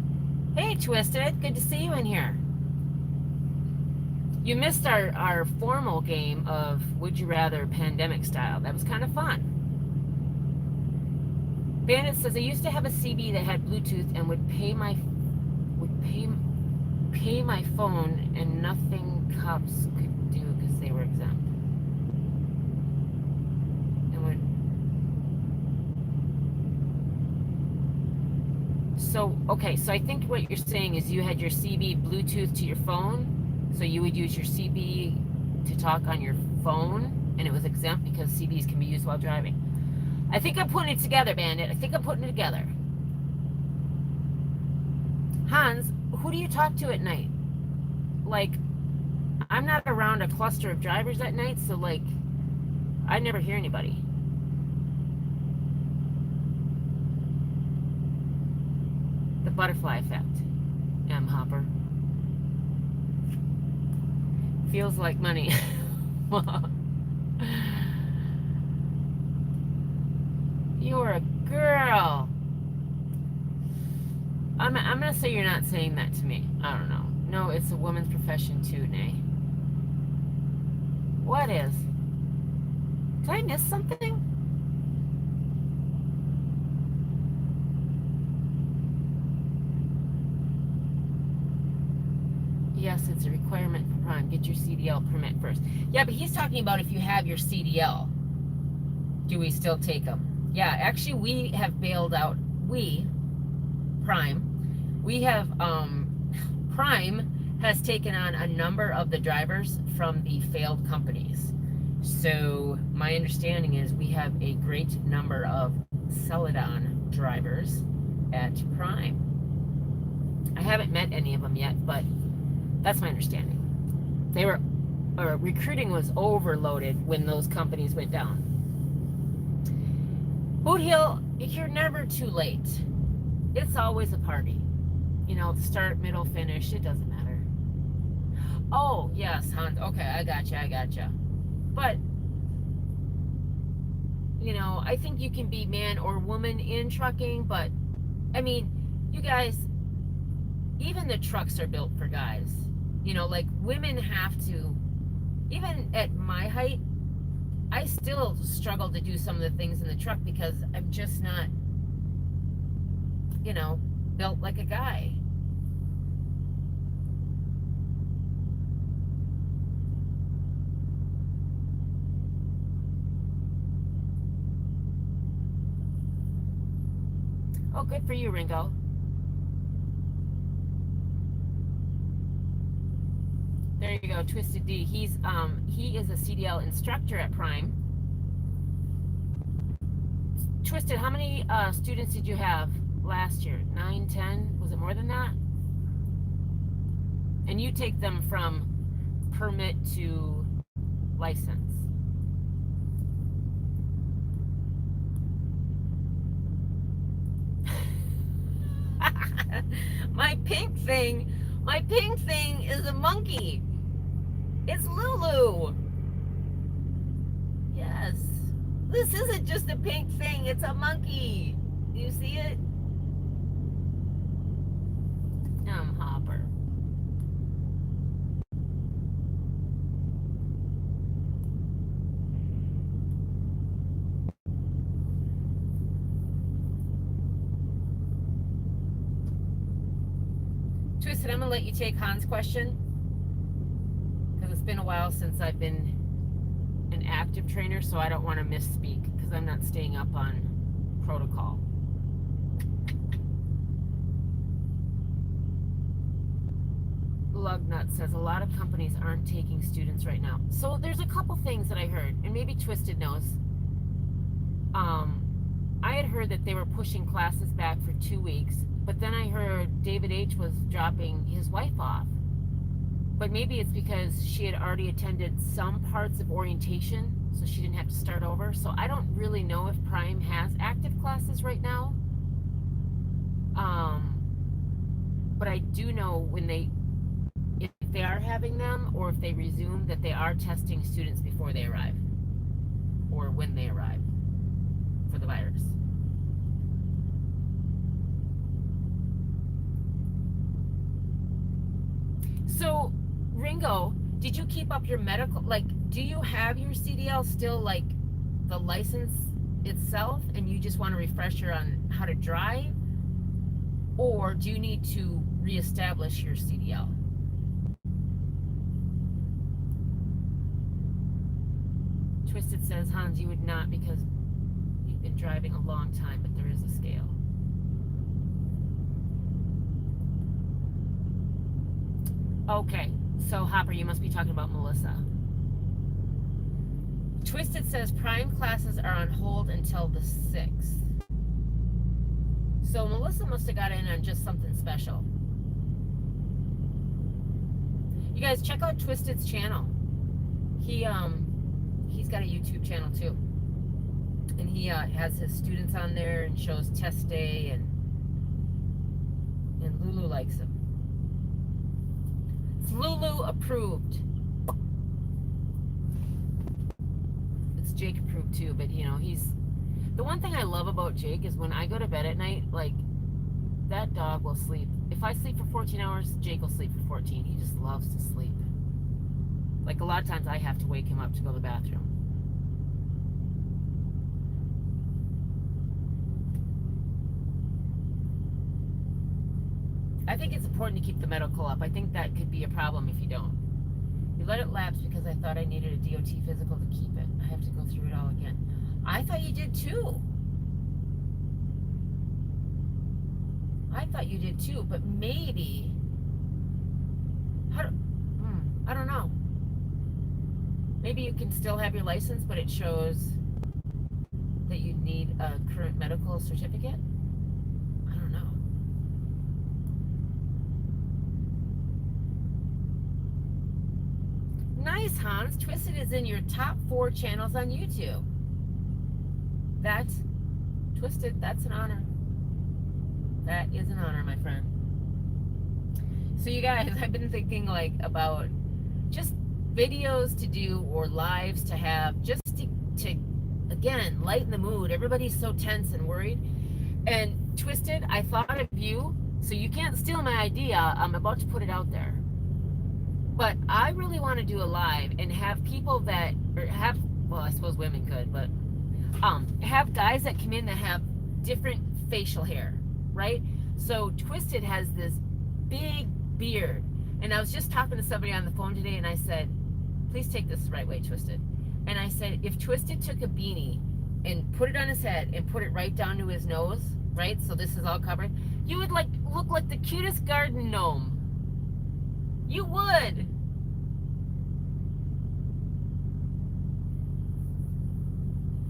Hey, Twisted. Good to see you in here. You missed our formal game of Would You Rather pandemic style. That was kind of fun. Bandit says, I used to have a CB that had Bluetooth and would pay my phone and nothing cops could do because they were exempt. So, okay, so I think what you're saying is you had your CB Bluetooth to your phone, so you would use your CB to talk on your phone, and it was exempt because CBs can be used while driving. I think I'm putting it together, Bandit. I think I'm putting it together. Hans, who do you talk to at night? Like, I'm not around a cluster of drivers at night, so, like, I never hear anybody. The butterfly effect, M. Hopper. Feels like money. You're a girl. I'm gonna say you're not saying that to me. I don't know. No, it's a woman's profession too, Nay. What is? Did I miss something? Yes, it's a requirement for Prime. Get your CDL permit first. Yeah, but he's talking about if you have your CDL, do we still take them? Yeah, actually, we have bailed out. Prime, we have, Prime has taken on a number of the drivers from the failed companies. So my understanding is we have a great number of Celadon drivers at Prime. I haven't met any of them yet, but that's my understanding. They were, recruiting was overloaded when those companies went down. Boot Hill, you're never too late. It's always a party. You know, start, middle, finish, it doesn't matter. Oh, yes, Hans. Okay, I gotcha. But, you know, I think you can be man or woman in trucking, but, I mean, you guys, even the trucks are built for guys. You know, like, women have to, even at my height, I still struggle to do some of the things in the truck because I'm just not, you know, built like a guy. Oh, good for you, Ringo. There you go, Twisted D. He is a CDL instructor at Prime. Twisted, how many students did you have last year? 9, 10? Was it more than that? And you take them from permit to license. My pink thing is a monkey. It's Lulu. Yes. This isn't just a pink thing, it's a monkey. Do you see it? Hopper. Twisted, I'm gonna let you take Hans' question because it's been a while since I've been an active trainer, so I don't want to misspeak because I'm not staying up on protocol. Lugnut says a lot of companies aren't taking students right now. So there's a couple things that I heard, and maybe Twisted knows. I had heard that they were pushing classes back for 2 weeks, but then I heard David H. was dropping his wife off. But maybe it's because she had already attended some parts of orientation, so she didn't have to start over. So I don't really know right now. Um, but I do know when they, if they are having them or if they resume, that they are testing students before they arrive or when they arrive for the virus. So, Ringo, did you keep up your medical? Like, do you have your CDL still, like the license itself, and you just want a refresher on how to drive? Or do you need to reestablish your CDL? Twisted says, Hans, you would not because you've been driving a long time, but there is a scale. Okay, so Hopper, you must be talking about Melissa. Twisted says prime classes are on hold until the 6th. So Melissa must have got in on just something special. You guys check out Twisted's channel. He's got a YouTube channel too, and he has his students on there and shows test day, and Lulu likes him. It's Lulu approved. It's Jake approved too, but you know, he's the one thing I love about Jake is when I go to bed at night, like that dog will sleep. If I sleep for 14 hours, Jake will sleep for 14. He just loves to sleep. Like a lot of times I have to wake him up to go to the bathroom. I think it's important to keep the medical up. I think that could be a problem if you don't. You let it lapse because I thought I needed a DOT physical to keep it. I have to go through it all again. I thought you did too. I thought you did too, but maybe. I don't know. Maybe you can still have your license, but it shows that you need a current medical certificate. I don't know. Nice, Hans. Twisted is in your top 4 channels on YouTube. That's Twisted. That's an honor. That is an honor, my friend. So you guys, I've been thinking like about just videos to do or lives to have, just to again lighten the mood. Everybody's so tense and worried. And Twisted, I thought of you, so you can't steal my idea. I'm about to put it out there. But I really want to do a live and have people that, or have, well, I suppose women could, but have guys that come in that have different facial hair, right? So Twisted has this big beard, and I was just talking to somebody on the phone today, and I said, please take this the right way, Twisted. And I said, if Twisted took a beanie and put it on his head and put it right down to his nose, right, so this is all covered, you would like look like the cutest garden gnome. You would.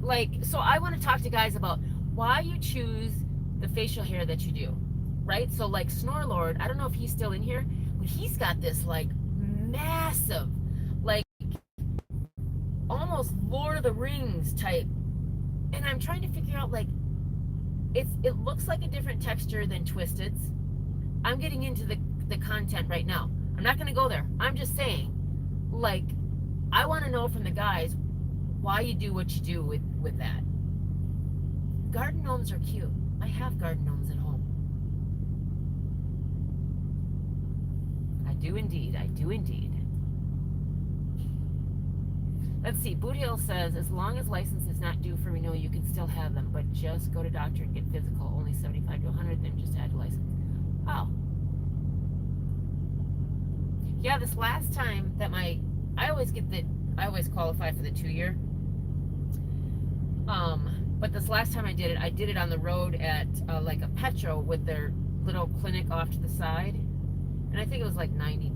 Like, so I want to talk to guys about why you choose the facial hair that you do, right? So like Snorlord, I don't know if he's still in here, but he's got this like massive, like almost Lord of the Rings type. And I'm trying to figure out, like, it looks like a different texture than Twisted's. I'm getting into the content right now. I'm not going to go there. I'm just saying, like, I want to know from the guys why you do what you do with that. Garden gnomes are cute. I have garden gnomes at home. I do indeed. I do indeed. Let's see. Boot Hill says, as long as license is not due for renewal, you can still have them, but just go to doctor and get physical. Only 75 to 100, then just add license. Oh. Yeah, this last time that I always qualify for the 2-year. But this last time I did it on the road at like a Petro with their little clinic off to the side. And I think it was like $90.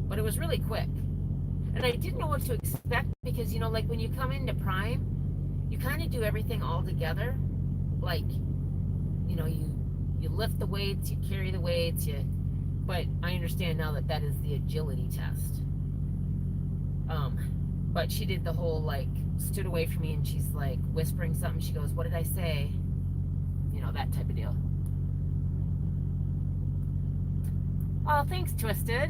But it was really quick. And I didn't know what to expect because, you know, like when you come into Prime, you kind of do everything all together. Like, you know, you lift the weights, you carry the weights, but I understand now that is the agility test. But she did the whole, like, stood away from me and she's like whispering something. She goes, what did I say? You you know, that type of deal. Oh, thanks, Twisted.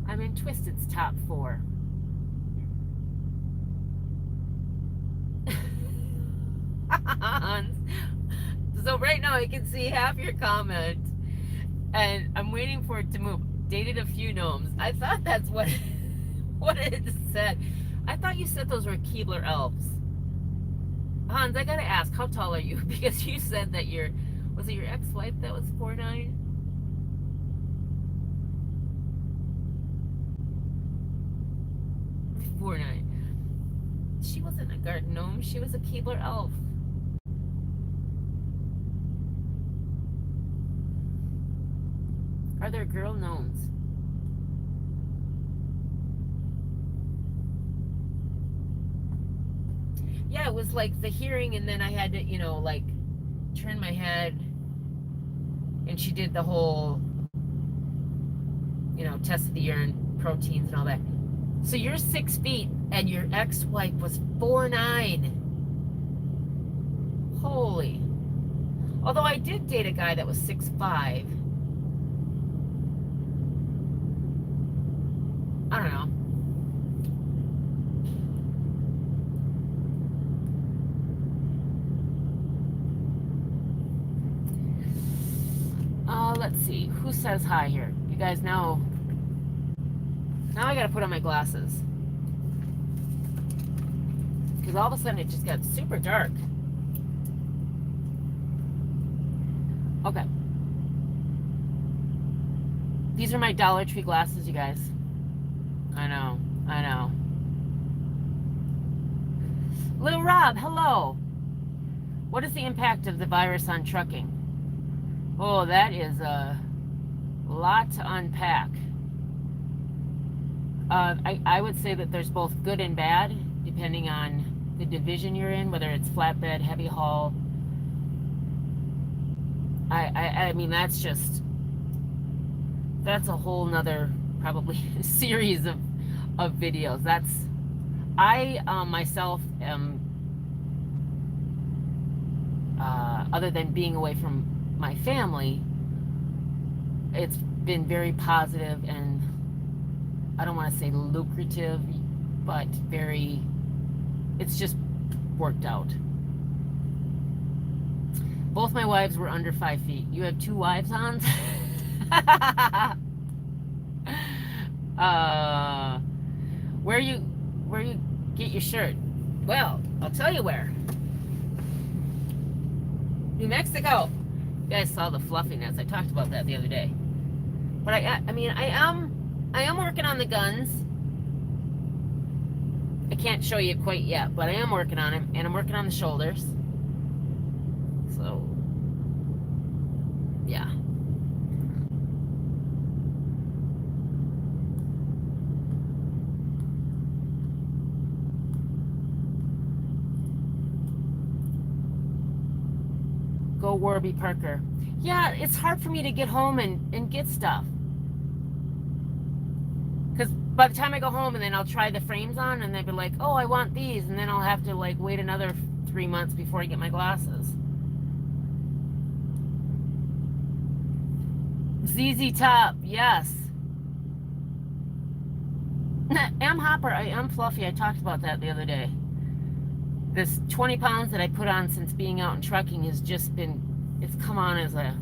I'm in Twisted's top 4. So right now I can see half your comment, and I'm waiting for it to move. Dated a few gnomes. I thought that's what what it said. I thought you said those were Keebler elves. Hans, I gotta ask, how tall are you? Because you said that was it your ex-wife that was 4'9"? She wasn't a garden gnome. She was a Keebler elf. Are there girl gnomes? Yeah, it was like the hearing, and then I had to, you know, like turn my head, and she did the whole, you know, test of the urine, proteins, and all that. So you're 6 feet, and your ex-wife was 4'9". Holy. Although I did date a guy that was 6'5". I don't know. Let's see. Who says hi here? You guys know. Now I gotta put on my glasses. Because all of a sudden it just got super dark. Okay. These are my Dollar Tree glasses, you guys. I know. Little Rob, hello. What is the impact of the virus on trucking? Oh, that is a lot to unpack. I would say that there's both good and bad, depending on the division you're in, whether it's flatbed, heavy haul. I mean, that's a whole nother probably series of videos. I myself am, other than being away from my family, it's been very positive, and I don't want to say lucrative, but it's just worked out. Both my wives were under 5 feet. You have 2 wives, Hans? Where you get your shirt? Well, I'll tell you where. New Mexico. You guys saw the fluffiness. I talked about that the other day. But I mean, I am working on the guns. I can't show you quite yet, but I am working on them, and I'm working on the shoulders. So, yeah. Go Warby Parker. Yeah, it's hard for me to get home and get stuff. Because by the time I go home, and then I'll try the frames on, and they'll be like, oh, I want these, and then I'll have to like wait another 3 months before I get my glasses. ZZ Top, yes. M Hopper, I am fluffy. I talked about that the other day. This 20 pounds that I put on since being out in trucking has just been, it's come on as a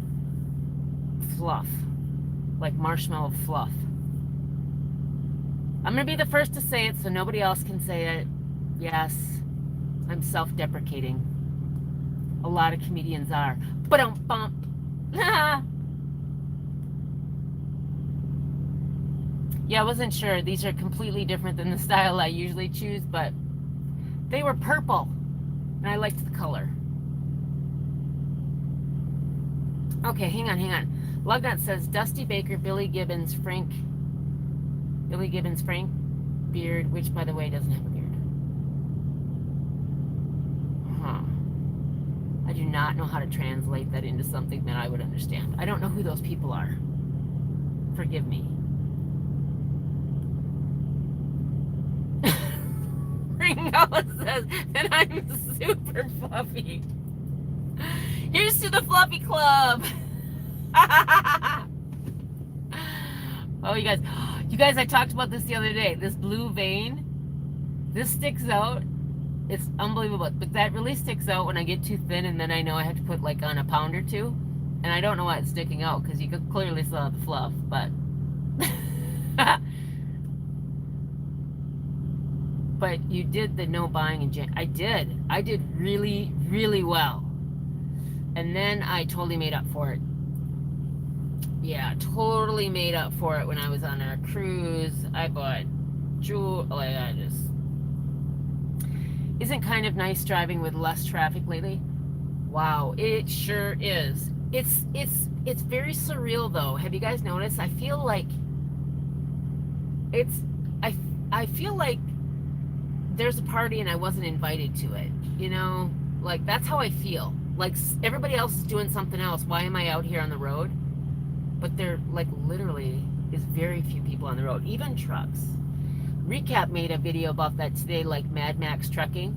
fluff, like marshmallow fluff. I'm going to be the first to say it so nobody else can say it. Yes, I'm self-deprecating. A lot of comedians are. Ba-dum-bump. Yeah, I wasn't sure. These are completely different than the style I usually choose, but they were purple, and I liked the color. Okay, hang on. Lugnut says, Dusty Baker, Billy Gibbons, Frank beard, which, by the way, doesn't have a beard. I do not know how to translate that into something that I would understand. I don't know who those people are. Forgive me. Ringo says that I'm super fluffy. Here's to the Fluffy Club. Oh, you guys, I talked about this the other day. This blue vein, this sticks out. It's unbelievable, but that really sticks out when I get too thin, and then I know I have to put like on a pound or two, and I don't know why it's sticking out because you could clearly still have the fluff, but but you did the no buying in January. I did really, really well, and then I totally made up for it. Yeah, totally made up for it when I was on our cruise. I bought jewel. Oh, I just. Isn't kind of nice driving with less traffic lately? Wow, it sure is. It's very surreal though. Have you guys noticed? I feel like I feel like there's a party and I wasn't invited to it. You know, like that's how I feel. Like everybody else is doing something else. Why am I out here on the road? But there like literally is very few people on the road, even trucks. Recap made a video about that today, like Mad Max trucking.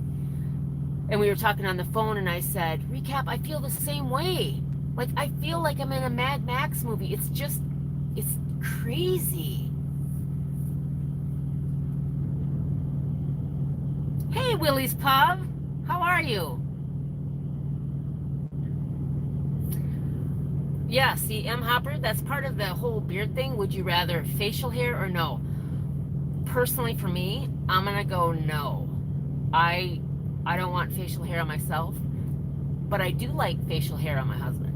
And we were talking on the phone and I said, Recap, I feel the same way. Like, I feel like I'm in a Mad Max movie. It's crazy. Hey, Willie's Pub. How are you? Yeah, see, M. Hopper, that's part of the whole beard thing. Would you rather facial hair or no? Personally, for me, I'm gonna go no. I don't want facial hair on myself, but I do like facial hair on my husband.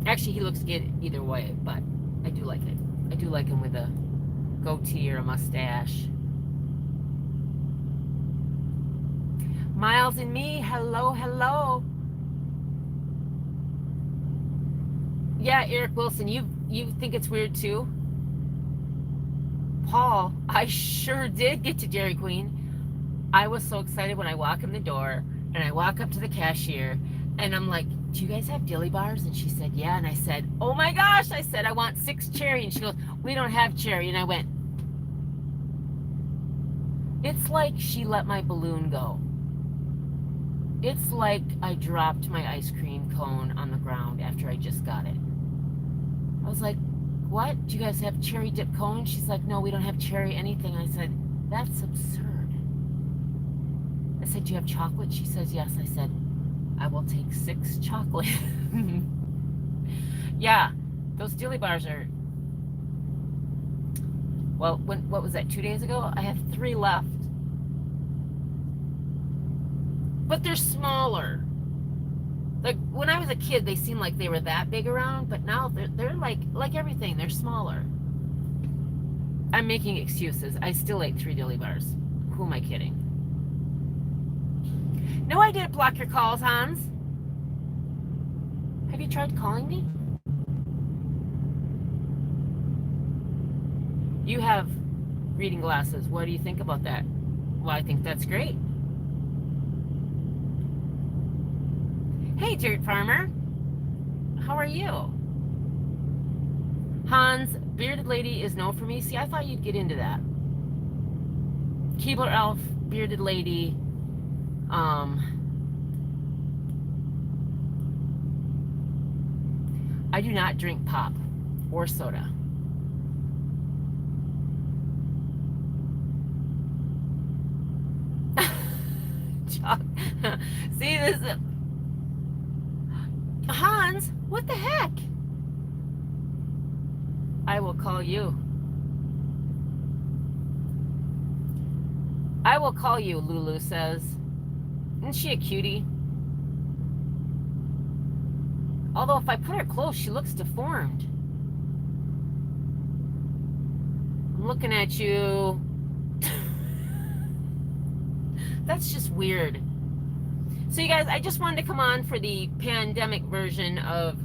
Actually, he looks good either way, but I do like it. I do like him with a goatee or a mustache. Miles and me, hello, hello. Yeah, Eric Wilson, you think it's weird too? Paul, I sure did get to Dairy Queen. I was so excited when I walk in the door and I walk up to the cashier and I'm like, do you guys have dilly bars? And she said, yeah. And I said, oh my gosh. I said, I want 6 cherry. And she goes, we don't have cherry. And I went, it's like she let my balloon go. It's like I dropped my ice cream cone on the ground after I just got it. I was like, what? Do you guys have cherry dip cone? She's like, no, we don't have cherry anything. I said, that's absurd. I said, do you have chocolate? She says, yes. I said, I will take 6 chocolate. Yeah, those dilly bars are, well, what was that, 2 days ago? I have 3 left. But they're smaller. Like when I was a kid, they seemed like they were that big around, but now they're like everything. They're smaller. I'm making excuses. I still ate 3 dilly bars. Who am I kidding? No, I didn't block your calls, Hans. Have you tried calling me? You have reading glasses. What do you think about that? Well, I think that's great. Hey, Dirt Farmer. How are you? Hans, bearded lady is no for me. See, I thought you'd get into that. Keebler Elf, bearded lady. I do not drink pop or soda. See, this is... Hans, what the heck? I will call you. I will call you, Lulu says. Isn't she a cutie? Although if I put her close, she looks deformed. I'm looking at you. That's just weird. So you guys, I just wanted to come on for the pandemic version of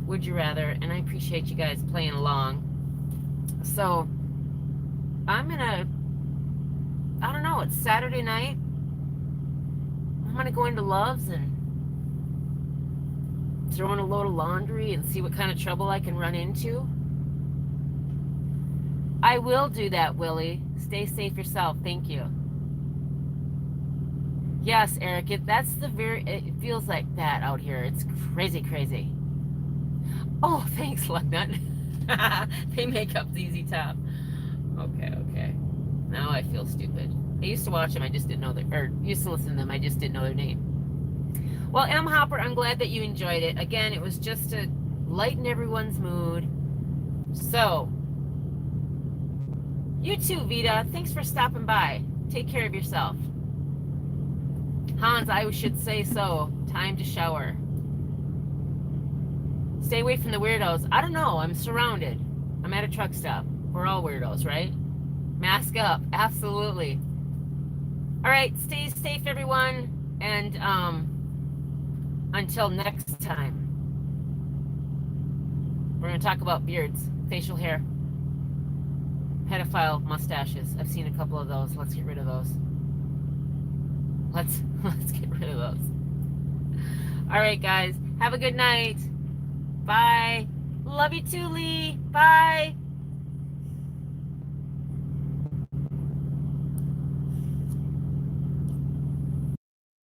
Would You Rather, and I appreciate you guys playing along. So I'm gonna, I don't know, it's Saturday night. I'm gonna go into Love's and throw in a load of laundry and see what kind of trouble I can run into. I will do that, Willie. Stay safe yourself. Thank you. Yes, Eric, it feels like that out here. It's crazy, crazy. Oh, thanks, Lugnut. They make up ZZ Top. Okay, okay. Now I feel stupid. I used to watch them, I just didn't know or used to listen to them, I just didn't know their name. Well, M. Hopper, I'm glad that you enjoyed it. Again, it was just to lighten everyone's mood. So, you too, Vita. Thanks for stopping by. Take care of yourself. Hans, I should say so. Time to shower. Stay away from the weirdos. I don't know. I'm surrounded. I'm at a truck stop. We're all weirdos, right? Mask up. Absolutely. All right. Stay safe, everyone. And until next time, we're going to talk about beards, facial hair, pedophile mustaches. I've seen a couple of those. Let's get rid of those. Let's get rid of those. All right, guys. Have a good night. Bye. Love you too, Lee. Bye.